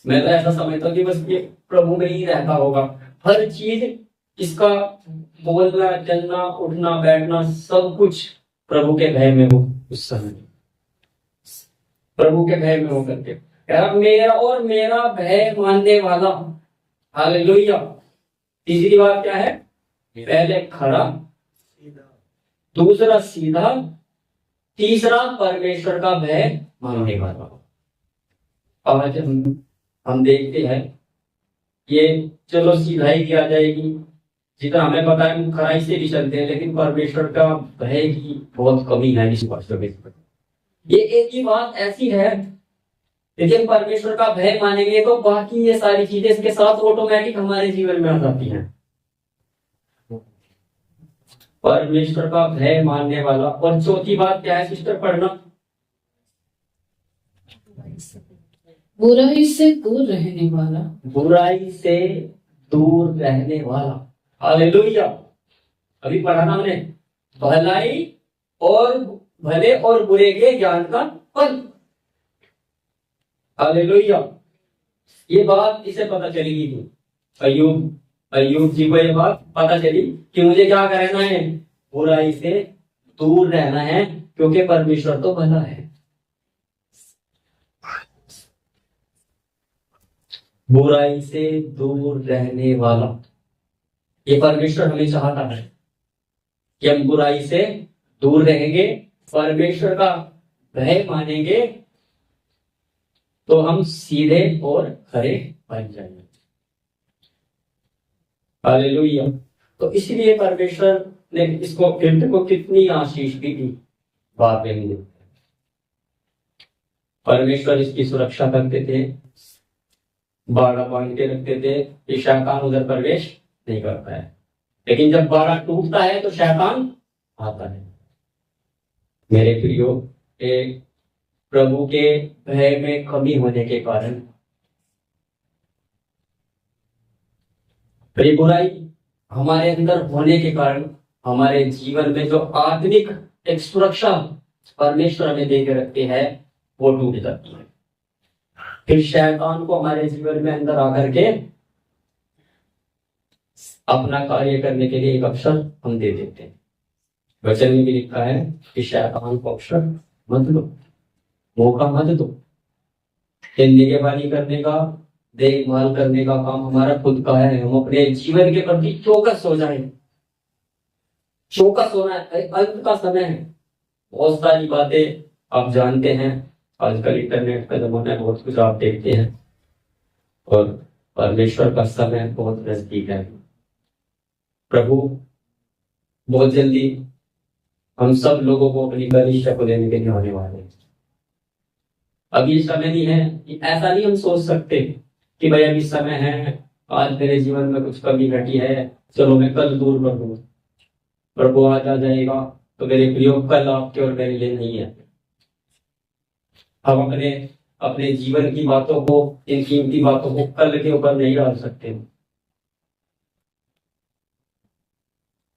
मैं तो ऐसा समझता हूँ कि बस ये प्रभु में ही रहता होगा। हर चीज इसका, बोलना, चलना, उठना, बैठना, सब कुछ प्रभु के भय में हो। उस समय प्रभु के भय में होकर के मेरा और मेरा भय मानने वाला। हालेलुया। तीसरी बात क्या है? पहले खरा, दूसरा सीधा, तीसरा परमेश्वर का भय मानने वाला। आज हम देखते हैं ये, चलो सीधाई की आ जाएगी, जितना हमें पता है हम खराई से भी चलते हैं, लेकिन परमेश्वर का भय की बहुत कमी है इस वास्तव में। ये एक ही बात ऐसी है, लेकिन परमेश्वर का भय मानेंगे तो बाकी ये सारी चीजें इसके साथ ऑटोमेटिक हमारे जीवन में आ जाती हैं। परमेश्वर का भय मानने वाला। और चौथी बात क्या है सिस्टर, पढ़ना? बुराई से दूर रहने वाला। बुराई से दूर रहने वाला। हालेलुया। अभी पढ़ा ना हमने, भलाई और भले और बुरे के ज्ञान का फल। हालेलुया। ये बात इसे पता चलेगी कि अय्यूब जी को ये बात पता चली कि मुझे क्या करना है? बुराई से दूर रहना है, क्योंकि परमेश्वर तो भला है। बुराई से दूर रहने वाला, ये परमेश्वर हमें चाहता है कि हम बुराई से दूर रहेंगे, परमेश्वर का भय मानेंगे, तो हम सीधे और खरे बन जाएंगे। हालेलुया। तो इसलिए परमेश्वर ने इसको, गिफ्ट को कितनी आशीष भी दी। बाद में भी परमेश्वर इसकी सुरक्षा करते थे, बाड़ा बांध के रखते थे कि शैतान उधर प्रवेश नहीं करता है। लेकिन जब बाड़ा टूटता है तो शैतान आता है। मेरे प्रियो, एक प्रभु के भय में कमी होने के कारण तो ये बुराई हमारे अंदर होने के कारण हमारे जीवन में जो आत्मिक एक सुरक्षा परमेश्वर हमें दे के रखते हैं वो टूट जाती है। फिर शैतान को हमारे जीवन में अंदर आकर के अपना कार्य करने के लिए एक अवसर हम दे देते हैं। वचन में भी लिखा है कि शैतान को अवसर मत दो, मौका मत दो। निगरानी करने का, देखभाल करने का काम हमारा खुद का है। हम अपने जीवन के प्रति चौकस हो जाए। चौकस होना अंत का समय है। बहुत सारी बातें आप जानते हैं, आजकल इंटरनेट का जमाना है, बहुत कुछ आप देखते हैं और परमेश्वर का समय बहुत नजदीक है। प्रभु बहुत जल्दी हम सब लोगों को अपनी परीक्षा को लेने के लिए आने वाले हैं। अभी समय नहीं है कि ऐसा नहीं हम सोच सकते कि भाई अभी समय है, आज मेरे जीवन में कुछ कमी घटी है, चलो मैं कल दूर कर दूंगा। प्रभु आज आ जाएगा तो मेरे प्रयोग कल आपके और मेरे लिए नहीं है। हम अपने अपने जीवन की बातों को, इन कीमती बातों को कल के ऊपर नहीं डाल सकते।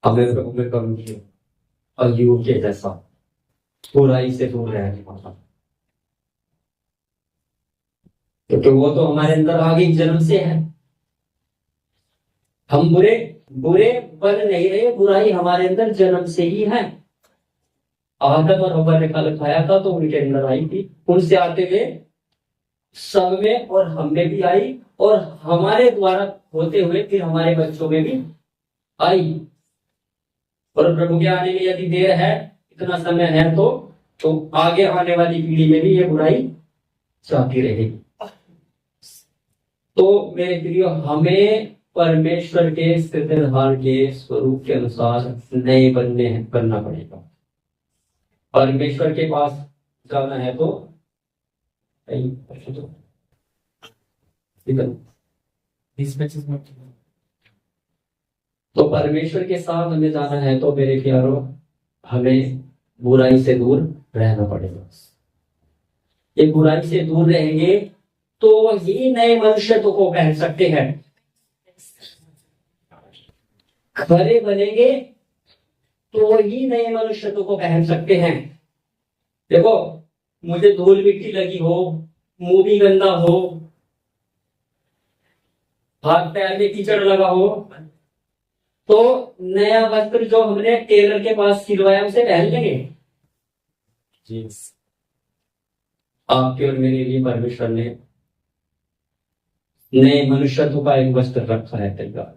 हमें प्रभु में कमी है और युग के जैसा बुराई से दूर रहने वाला, क्योंकि वो तो हमारे अंदर आगे जन्म से है। हम बुरे बन नहीं रहे, बुराई हमारे अंदर जन्म से ही है। आदम और हव्वा ने फल खाया था तो उनके अंदर आई थी, उनसे आते हुए सब में और हम में भी आई और हमारे द्वारा होते हुए फिर हमारे बच्चों में भी आई। और प्रभु के आने में यदि देर है, इतना समय है तो आगे आने वाली पीढ़ी में भी ये बुराई जाती रहेगी। तो मेरे प्रियो, हमें परमेश्वर के सृजनहार के स्वरूप के अनुसार नए बनना पड़ेगा। परमेश्वर के पास जाना है तो परमेश्वर के साथ हमें जाना है तो मेरे प्यारों, हमें बुराई से दूर रहना पड़ेगा। ये बुराई से दूर रहेंगे तो ही नए मनुष्यत्व को पहन सकते हैं। खरे बनेंगे तो ही नए मनुष्यत्व को पहन सकते हैं। देखो, मुझे धूल मिट्टी लगी हो, मुंह भी गंदा हो, हाथ पैर में कीचड़ लगा हो, तो नया वस्त्र जो हमने टेलर के पास सिलवाया उसे पहन लेंगे जी। आपके और मेरे लिए परमेश्वर ने नए मनुष्यत्व का एक वस्त्र रखा है तैयार।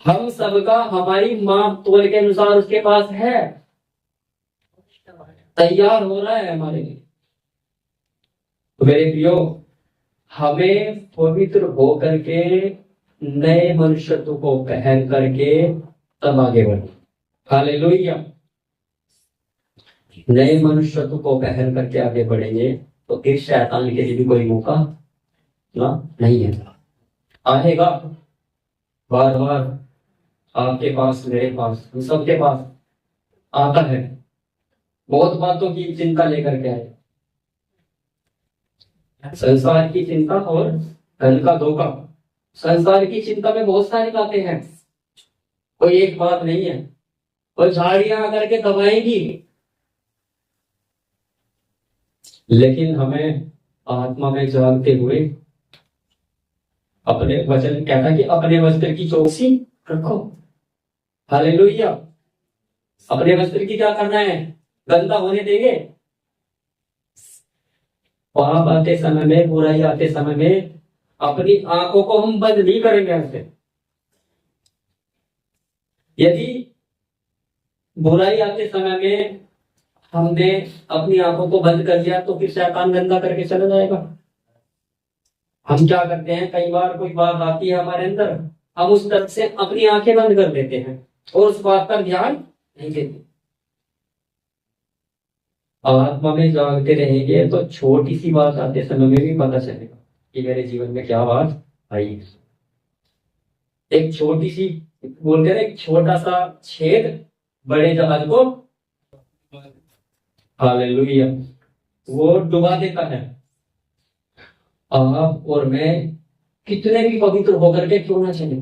हम सबका हमारी माप तोल के अनुसार उसके पास है, तैयार हो रहा है हमारे लिए। तो मेरे प्रियो, हमें पवित्र होकर के नए मनुष्यत्व को पहन करके तब आगे बढ़े। हालेलुया। नए मनुष्यत्व को पहन करके आगे बढ़ेंगे तो इस शैतान के लिए भी कोई मौका ना नहीं है। आएगा बार बार आपके पास, मेरे पास, हम सबके पास आता है। बहुत बातों की चिंता लेकर के आए, संसार की चिंता और धन का धोखा। संसार की चिंता में बहुत सारी बातें हैं, कोई एक बात नहीं है। और झाड़ियां आकर के दबाएंगी, लेकिन हमें आत्मा में जागते हुए अपने वचन कहता है कि अपने वस्त्र की चौकसी रखो। हालेलुया। अपने वस्त्र की क्या करना है? गंदा होने देंगे? पाप आते समय में, बुराई आते समय में अपनी आंखों को हम बंद नहीं करेंगे ऐसे। यदि बुराई आते समय में हमने अपनी आंखों को बंद कर दिया तो फिर शैतान गंदा करके चला जाएगा। हम क्या करते हैं, कई बार कोई बात आती है हमारे अंदर, हम उस तरफ से अपनी आंखें बंद कर देते हैं और उस बात पर ध्यान नहीं देते। आत्मा में जागते रहेंगे तो छोटी सी बात आते समय में भी पता चलेगा कि मेरे जीवन में क्या बात आई। एक छोटी सी, बोलते हैं एक छोटा सा छेद बड़े जहाज को, हालेलुया, वो डुबा देता है। आप और मैं कितने भी पवित्र होकर के क्यों ना चले,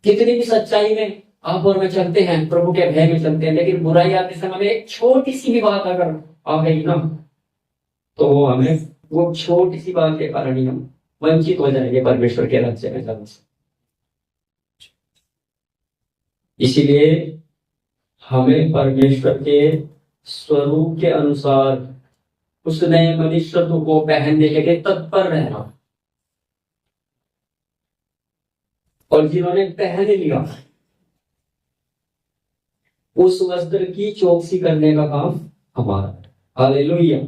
कितनी भी सच्चाई में आप और मैं चलते हैं, प्रभु के भय में चलते हैं, लेकिन बुराई आते समय में एक छोटी सी भी बात अगर आ गई ना, तो हमें वो छोटी सी बात के कारण ही हम वंचित हो जाएंगे परमेश्वर के राज्य में जाने से। इसीलिए हमें परमेश्वर के स्वरूप के अनुसार उस नए मनुष्यत्व को पहनने के लिए तत्पर रहना, और जिन्होंने पहन लिया उस वस्त्र की चौकसी करने का काम हमारा है। हालेलुया।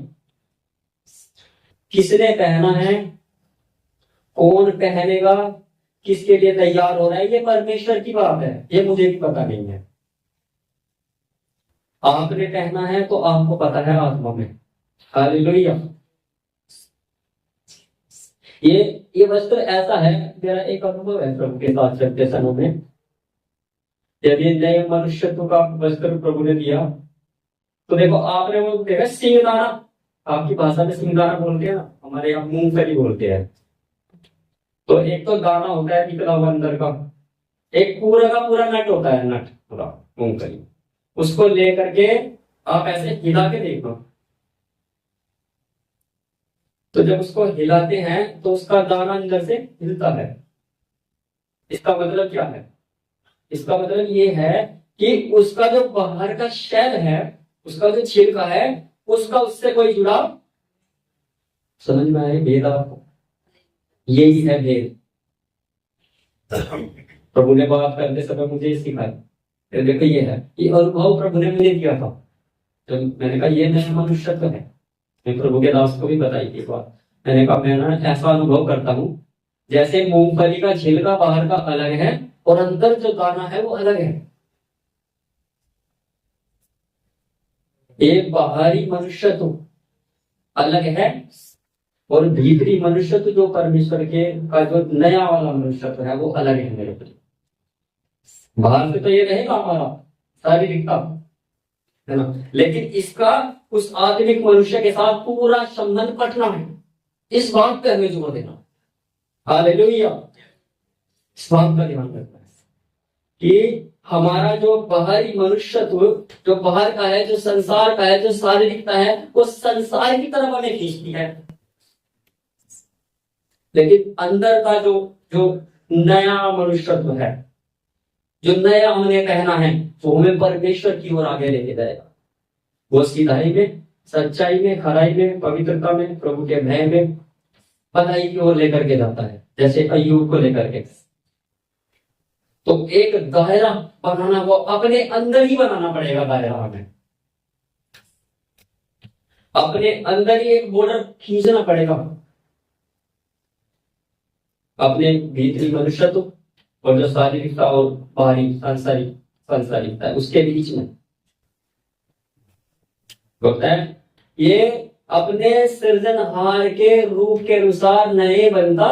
किसने पहना है, कौन पहनेगा, किसके लिए तैयार हो रहा है, ये परमेश्वर की बात है, ये मुझे भी पता नहीं है। आपने पहना है तो आपको पता है आत्मा में। हालेलुया। ये वस्त्र ऐसा है, मेरा एक अनुभव है प्रभु के साथ चलते समय में, जब ये नए मनुष्यत्व का वस्त्र प्रभु ने दिया, तो देखो आपने वो देखा सिंगदाना, आपकी भाषा में सिंगदाना बोलते हैं ना, हमारे यहाँ मूंगफली बोलते हैं। तो एक तो दाना होता है निकला हुआ अंदर का, एक पूरा का पूरा नट होता है, नट पूरा मूंगफली, उसको लेकर के आप ऐसे हिला के देखो, तो जब उसको हिलाते हैं तो उसका दाना अंदर से हिलता है। इसका मतलब क्या है, इसका मतलब ये है कि उसका जो बाहर का शेल है, उसका जो छिलका है, उसका उससे कोई जुड़ाव, समझ में आए भेद आपको, यही है भेद। प्रभु ने बात करते समय मुझे सिखाया, देखो ये है, ये अनुभव प्रभु ने मुझे दिया था, तो मैंने कहा ये नया मनुष्यत्व है। मैं प्रभु के दास को भी बताई थी बात, मैंने कहा मैं ना ऐसा अनुभव करता हूँ जैसे मूंगफली का छिलका बाहर का अलग है और अंदर जो दाना है वो अलग है। एक बाहरी मनुष्यत्व अलग है और भीतरी मनुष्यत्व जो परमेश्वर के का जो नया वाला मनुष्यत्व है वो अलग है मेरे लिए। बाहर से तो ये रहेगा हमारा शारीरिकता, है ना, लेकिन इसका उस आत्मिक मनुष्य के साथ पूरा संबंध पटना है। इस बात पे हमें जोर देना। हालेलुया। इस बात का ध्यान रखना है कि हमारा जो बाहरी मनुष्यत्व जो बाहर का है, जो संसार का है, जो शारीरिकता है, वो संसार की तरफ हमें खींचती है, लेकिन अंदर का जो जो नया मनुष्यत्व है, जो नया हमने कहना है, वो हमें परमेश्वर की ओर आगे लेके जाएगा। वो सीधाई में, सच्चाई में, खराई में, पवित्रता में, प्रभु के भय में, भलाई की ओर लेकर के जाता है, जैसे अय्यूब को लेकर के। तो एक दायरा बनाना, वो अपने अंदर ही बनाना पड़ेगा दायरा हमें, अपने अंदर ही एक बॉर्डर खींचना पड़ेगा, अपने भीतरी मनुष्यत्व और जो शारीरिकता और बाहरी सांसारिकता है उसके बीच में होता है। ये अपने सृजनहार के रूप के अनुसार नए बनता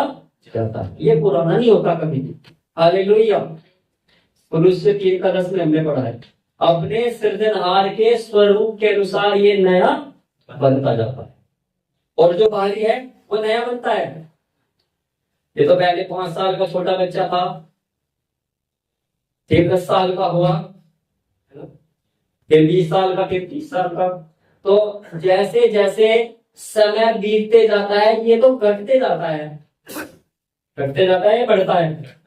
जाता है, ये पुराना नहीं होता कभी भी। हालेलुया। कुलुस्से 3:10 में हमने पढ़ा है, अपने सृजनहार के स्वरूप के अनुसार ये नया बनता जाता है, और जो बाहरी है वो नया बनता है। ये तो पहले 5 साल का छोटा बच्चा था, फिर 10 साल का हुआ, फिर 20 साल का, फिर 30 साल का। तो जैसे जैसे समय बीतते जाता है ये तो घटते जाता है, घटते जाता है, बढ़ता है।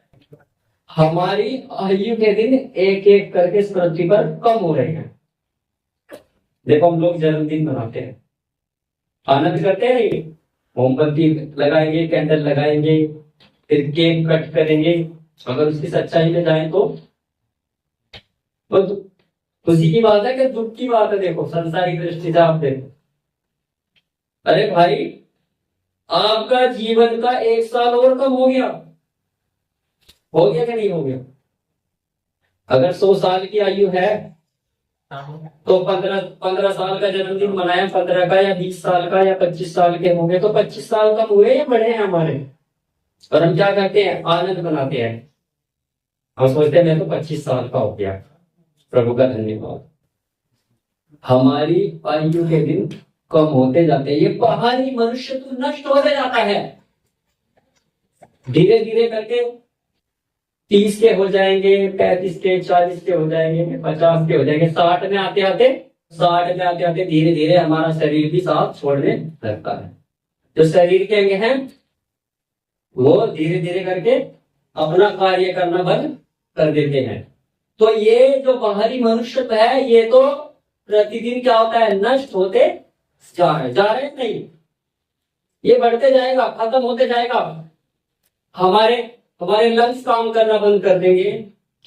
हमारी आयु के दिन एक एक करके इस पृथ्वी पर कम हो रहे हैं। देखो हम लोग जन्मदिन मनाते हैं, आनंद करते हैं, मोमबत्ती लगाएंगे, कैंडल लगाएंगे, फिर केक कट करेंगे। अगर उसकी सच्चाई में जाए तो खुशी की बात है कि दुख की बात है। देखो संसारिक दृष्टि से आप देखो, अरे भाई आपका जीवन का 1 साल और कम हो गया कि नहीं हो गया? अगर 100 साल की आयु है तो 15 साल का जन्मदिन मनाया, 15 का या 20 साल का या 25 साल के होंगे, तो 25 साल कम हुए या बढ़े हैं हमारे? और हम क्या करते हैं, आनंद मनाते हैं। हम सोचते हैं मैं तो 25 साल का हो गया, प्रभु का धन्यवाद। हमारी आयु के दिन कम होते जाते हैं, ये बाहरी मनुष्य तो नष्ट होते जाता है। धीरे धीरे करके 30 के हो जाएंगे, 35 के, 40 के हो जाएंगे, 50 के हो जाएंगे, 60 में आते आते धीरे धीरे हमारा शरीर भी साथ छोड़ने लगता है। जो शरीर के अंग हैं वो धीरे धीरे करके अपना कार्य करना बंद कर देते हैं। तो ये जो बाहरी मनुष्य है ये तो प्रतिदिन क्या होता है, नष्ट होते जा रहे नहीं, ये बढ़ते जाएगा, खत्म होते जाएगा। हमारे लंग्स काम करना बंद कर देंगे,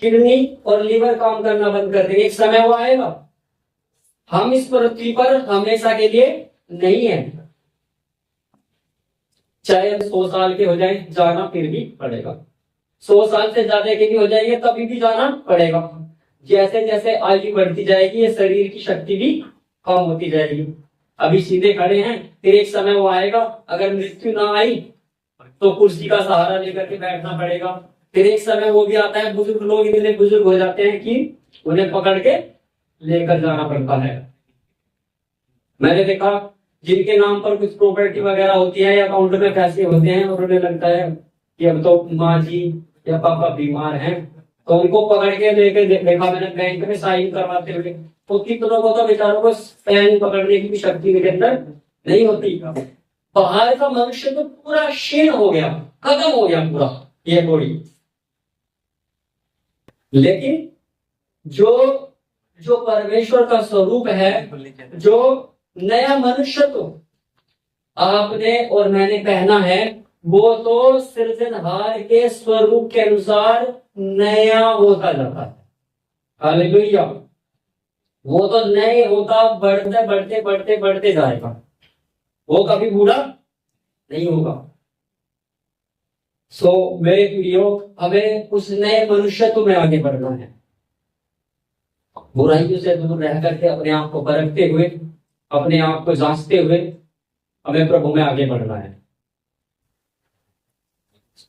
किडनी और लीवर काम करना बंद कर देंगे। एक समय वो आएगा हम इस पृथ्वी पर हमेशा के लिए नहीं है। चाहे हम 100 साल के हो जाए, जाना फिर भी पड़ेगा। 100 साल से ज्यादा के भी हो जाएंगे तभी भी जाना पड़ेगा। जैसे जैसे आयु बढ़ती जाएगी ये शरीर की शक्ति भी कम होती जाएगी। अभी सीधे खड़े हैं, फिर एक समय वो आएगा, अगर मृत्यु ना आई तो कुर्सी का सहारा लेकर के बैठना पड़ेगा। फिर एक समय वो भी आता है, बुजुर्ग लोग इतने बुजुर्ग हो जाते हैं कि उन्हें पकड़ के लेकर जाना पड़ता है। मैंने देखा जिनके नाम पर कुछ प्रॉपर्टी वगैरह होती है या अकाउंट में पैसे होते हैं और उन्हें लगता है कि अब तो माँ जी या पापा बीमार हैं, तो उनको पकड़ के लेके देखा मैंने बैंक में साइन करवाते हुए। तो कितनों को तो बेचारों को पेन पकड़ने की भी शक्ति उनके अंदर नहीं होती। बाहर का मनुष्य तो पूरा क्षीण हो गया, खत्म हो गया पूरा ये बॉडी। लेकिन जो परमेश्वर का स्वरूप है, जो नया मनुष्य तो आपने और मैंने पहना है, वो तो सृजनहार के स्वरूप के अनुसार नया होता जाता है। हालेलुया। वो तो नए होता, बढ़ते बढ़ते बढ़ते बढ़ते जाएगा, वो कभी बूढ़ा नहीं होगा। सो मेरे प्रियो, हमें उस नए मनुष्यत्व में आगे बढ़ना है। बुराइयों से दूर रह करके अपने आप को परखते हुए, अपने आप को जांचते हुए हमें प्रभु में आगे बढ़ना है।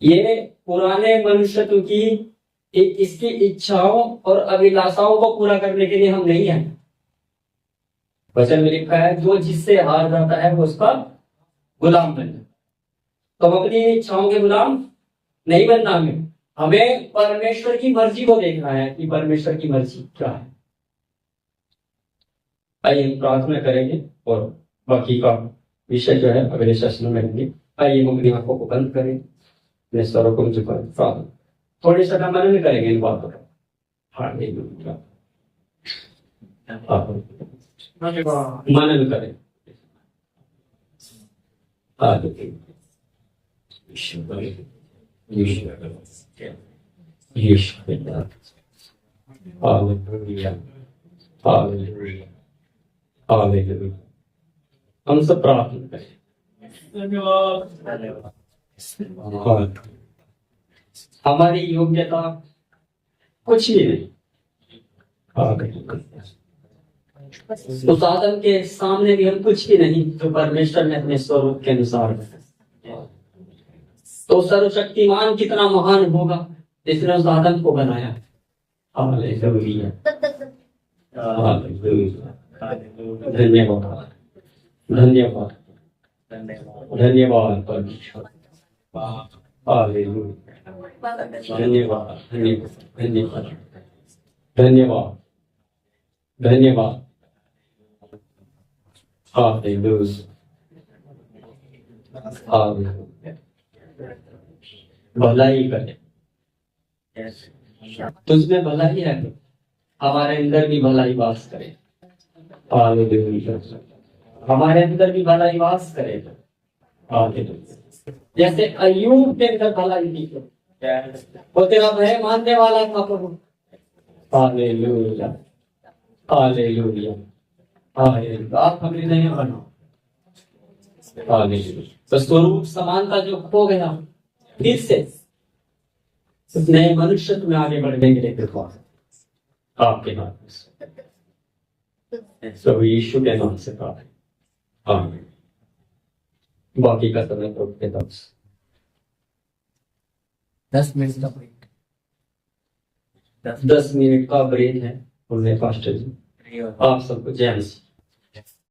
ये पुराने मनुष्यत्व की इसकी इच्छाओं और अभिलाषाओं को पूरा करने के लिए हम नहीं है। वचन में लिखा है जो जिससे हार जाता है वो उसका गुलाम बनना। तो हम अपनी इच्छाओं के गुलाम नहीं बनना, हमें परमेश्वर की मर्जी को देखना है कि परमेश्वर की मर्जी क्या है। आइए हम प्रार्थना करेंगे और बाकी का विषय जो है अगले सेशन में रहेंगे। आइए हम अपनी आंखों को बंद करें, अपने स्वरों को झुकाएं, प्रार्थना थोड़ी सा मनन करेंगे इन बातों का। मनन करें। हम सब प्रार्थना करें। हमारी योग्यता कुछ भी नहीं, उस आदम के सामने भी हम कुछ भी नहीं जो परमेश्वर ने अपने स्वरूप के अनुसार। तो सर्वशक्तिमान कितना महान होगा जिसने उस आदम को बनाया। हालेलुया, धन्यवाद धन्यवाद धन्यवाद परमेश्वर। हालेलुया, धन्यवाद धन्यवाद धन्यवाद धन्यवाद। Hallelujah, hallelujah. भलाई करे, तुझमें भलाई है, हमारे अंदर भी भलाई वास करे। हालेलुया, हमारे अंदर भी भलाई वास करे। हालेलुया, जैसे अय्यूब के अंदर भलाई थी, वो तेरा भय मानने वाला था प्रभु। Hallelujah, hallelujah, hallelujah. आप हमें नहीं बना। हालेलुया, तो स्वरूप समानता जो खो गया फिर से उस नए मनुष्य में आगे बढ़ने के लिए कृपा आपके नाम से, प्रभु यीशु के नाम से प्रार्थना, आमीन। बाकी का समय प्रभु के नाम से 10 मिनट का ब्रेक। 10 मिनट का ब्रेक है। पास्टर जी आप सबको जय मसीह।